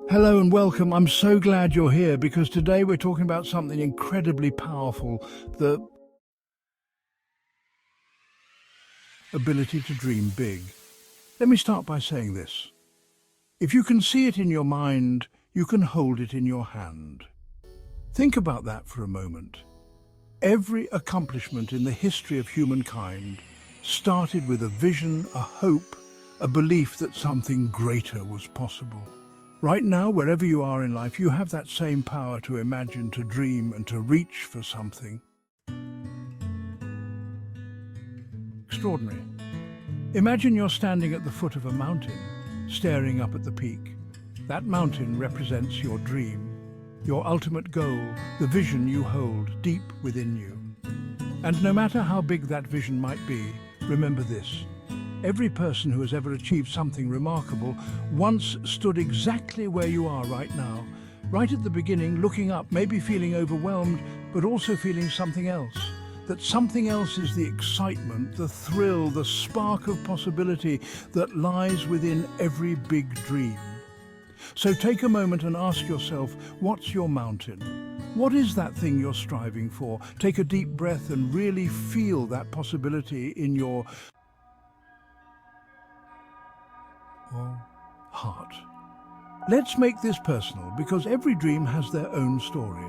Hello and welcome. I'm so glad you're here because today we're talking about something incredibly powerful, the ability to dream big. Let me start by saying this. If you can see it in your mind, you can hold it in your hand. Think about that for a moment. Every accomplishment in the history of humankind started with a vision, a hope, a belief that something greater was possible. Right now, wherever you are in life, you have that same power to imagine, to dream, and to reach for something extraordinary. Imagine you're standing at the foot of a mountain, staring up at the peak. That mountain represents your dream, your ultimate goal, the vision you hold deep within you. And no matter how big that vision might be, remember this. Every person who has ever achieved something remarkable once stood exactly where you are right now, right at the beginning, looking up, maybe feeling overwhelmed, but also feeling something else. That something else is the excitement, the thrill, the spark of possibility that lies within every big dream. So take a moment and ask yourself, what's your mountain? What is that thing you're striving for? Take a deep breath and really feel that possibility in your heart. Let's make this personal because every dream has their own story.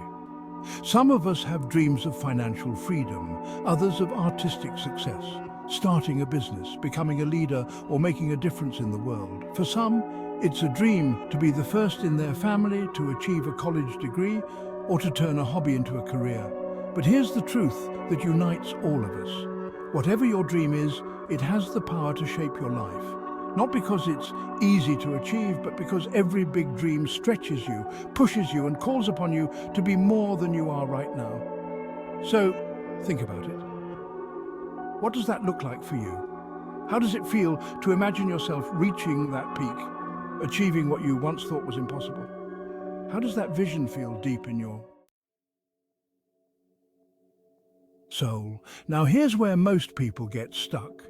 Some of us have dreams of financial freedom, others of artistic success, starting a business, becoming a leader, or making a difference in the world. For some, it's a dream to be the first in their family, to achieve a college degree, or to turn a hobby into a career. But here's the truth that unites all of us. Whatever your dream is, it has the power to shape your life. Not because it's easy to achieve, but because every big dream stretches you, pushes you, and calls upon you to be more than you are right now. So, think about it. What does that look like for you? How does it feel to imagine yourself reaching that peak, achieving what you once thought was impossible? How does that vision feel deep in your soul? Now, here's where most people get stuck.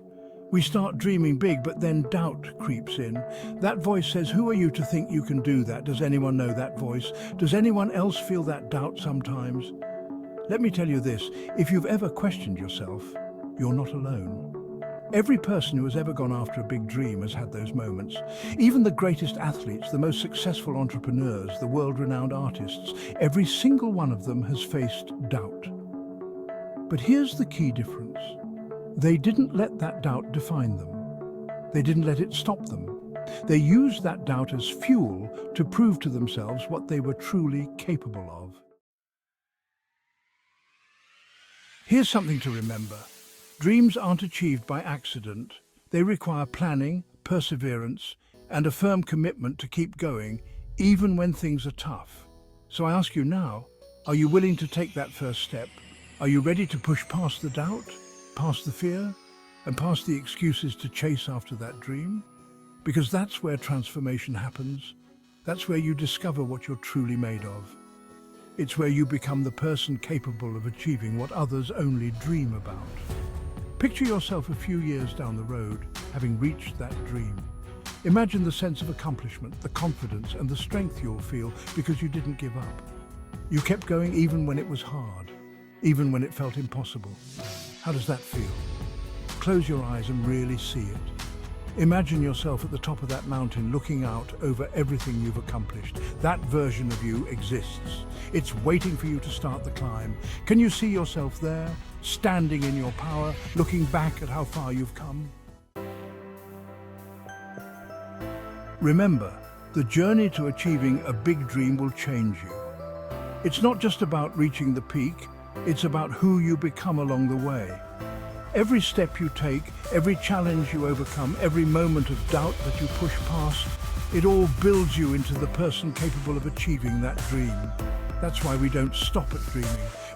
We start dreaming big, but then doubt creeps in. That voice says, who are you to think you can do that? Does anyone know that voice? Does anyone else feel that doubt sometimes? Let me tell you this, if you've ever questioned yourself, you're not alone. Every person who has ever gone after a big dream has had those moments. Even the greatest athletes, the most successful entrepreneurs, the world-renowned artists, every single one of them has faced doubt. But here's the key difference. They didn't let that doubt define them. They didn't let it stop them. They used that doubt as fuel to prove to themselves what they were truly capable of. Here's something to remember. Dreams aren't achieved by accident. They require planning, perseverance, and a firm commitment to keep going, even when things are tough. So I ask you now, are you willing to take that first step? Are you ready to push past the doubt? Past the fear, and past the excuses to chase after that dream? Because that's where transformation happens. That's where you discover what you're truly made of. It's where you become the person capable of achieving what others only dream about. Picture yourself a few years down the road, having reached that dream. Imagine the sense of accomplishment, the confidence, and the strength you'll feel because you didn't give up. You kept going even when it was hard, even when it felt impossible. How does that feel? Close your eyes and really see it. Imagine yourself at the top of that mountain looking out over everything you've accomplished. That version of you exists. It's waiting for you to start the climb. Can you see yourself there, standing in your power, looking back at how far you've come? Remember, the journey to achieving a big dream will change you. It's not just about reaching the peak, it's about who you become along the way. Every step you take, every challenge you overcome, every moment of doubt that you push past, it all builds you into the person capable of achieving that dream. That's why we don't stop at dreaming.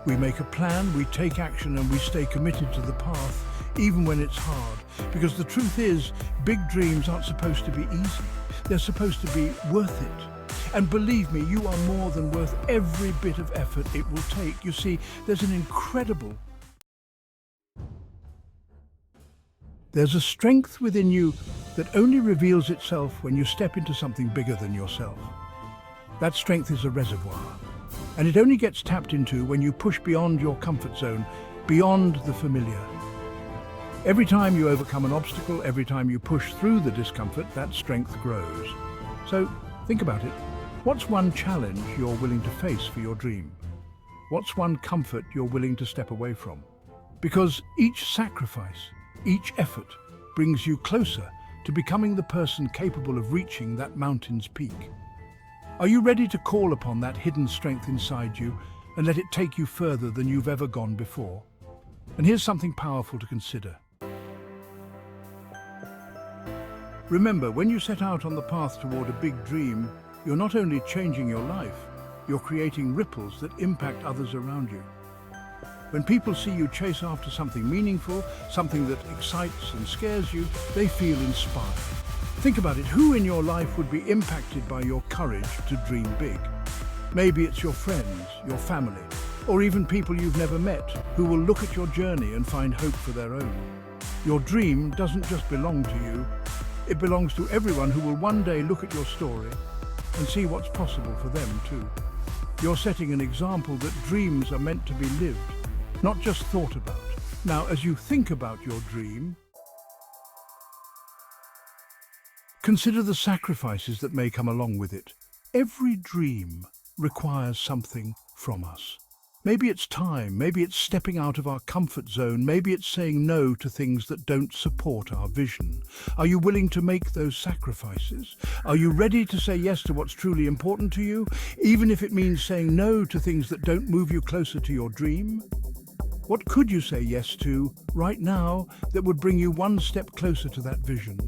We make a plan, we take action, and we stay committed to the path, even when it's hard. Because the truth is, big dreams aren't supposed to be easy. They're supposed to be worth it. And believe me, you are more than worth every bit of effort it will take. You see, there's a strength within you that only reveals itself when you step into something bigger than yourself. That strength is a reservoir, and it only gets tapped into when you push beyond your comfort zone, beyond the familiar. Every time you overcome an obstacle, every time you push through the discomfort, that strength grows. So think about it. What's one challenge you're willing to face for your dream? What's one comfort you're willing to step away from? Because each sacrifice, each effort brings you closer to becoming the person capable of reaching that mountain's peak. Are you ready to call upon that hidden strength inside you and let it take you further than you've ever gone before? And here's something powerful to consider. Remember, when you set out on the path toward a big dream, you're not only changing your life, you're creating ripples that impact others around you. When people see you chase after something meaningful, something that excites and scares you, they feel inspired. Think about it. Who in your life would be impacted by your courage to dream big? Maybe it's your friends, your family, or even people you've never met who will look at your journey and find hope for their own. Your dream doesn't just belong to you. It belongs to everyone who will one day look at your story and see what's possible for them too. You're setting an example that dreams are meant to be lived, not just thought about. Now, as you think about your dream, consider the sacrifices that may come along with it. Every dream requires something from us. Maybe it's time, maybe it's stepping out of our comfort zone, maybe it's saying no to things that don't support our vision. Are you willing to make those sacrifices? Are you ready to say yes to what's truly important to you, even if it means saying no to things that don't move you closer to your dream? What could you say yes to right now that would bring you one step closer to that vision?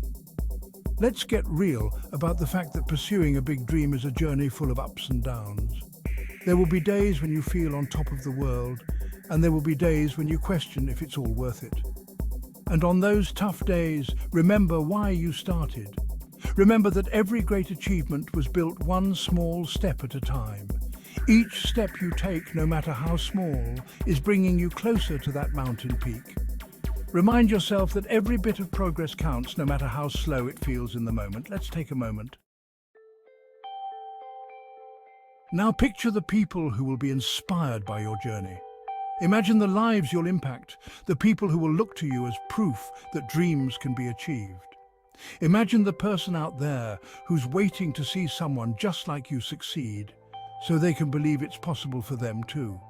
Let's get real about the fact that pursuing a big dream is a journey full of ups and downs. There will be days when you feel on top of the world, and there will be days when you question if it's all worth it. And on those tough days, remember why you started. Remember that every great achievement was built one small step at a time. Each step you take, no matter how small, is bringing you closer to that mountain peak. Remind yourself that every bit of progress counts, no matter how slow it feels in the moment. Let's take a moment. Now picture the people who will be inspired by your journey. Imagine the lives you'll impact, the people who will look to you as proof that dreams can be achieved. Imagine the person out there who's waiting to see someone just like you succeed, so they can believe it's possible for them too.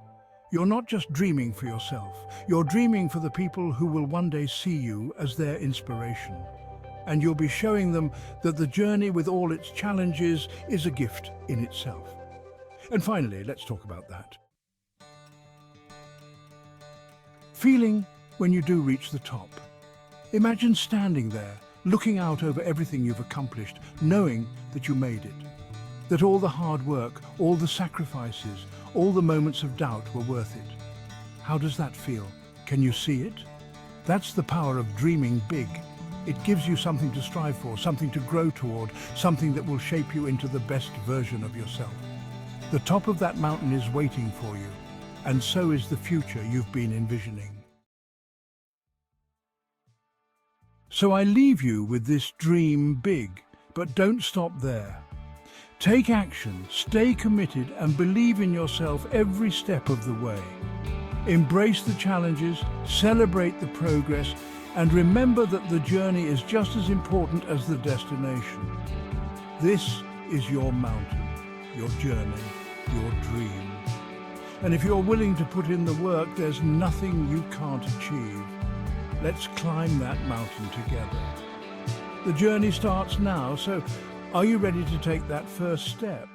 You're not just dreaming for yourself, you're dreaming for the people who will one day see you as their inspiration. And you'll be showing them that the journey with all its challenges is a gift in itself. And finally, let's talk about that. Feeling when you do reach the top. Imagine standing there, looking out over everything you've accomplished, knowing that you made it. That all the hard work, all the sacrifices, all the moments of doubt were worth it. How does that feel? Can you see it? That's the power of dreaming big. It gives you something to strive for, something to grow toward, something that will shape you into the best version of yourself. The top of that mountain is waiting for you, and so is the future you've been envisioning. So I leave you with this: dream big, but don't stop there. Take action, stay committed, and believe in yourself every step of the way. Embrace the challenges, celebrate the progress, and remember that the journey is just as important as the destination. This is your mountain, your journey, your dream. And if you're willing to put in the work, there's nothing you can't achieve. Let's climb that mountain together. The journey starts now, so are you ready to take that first step?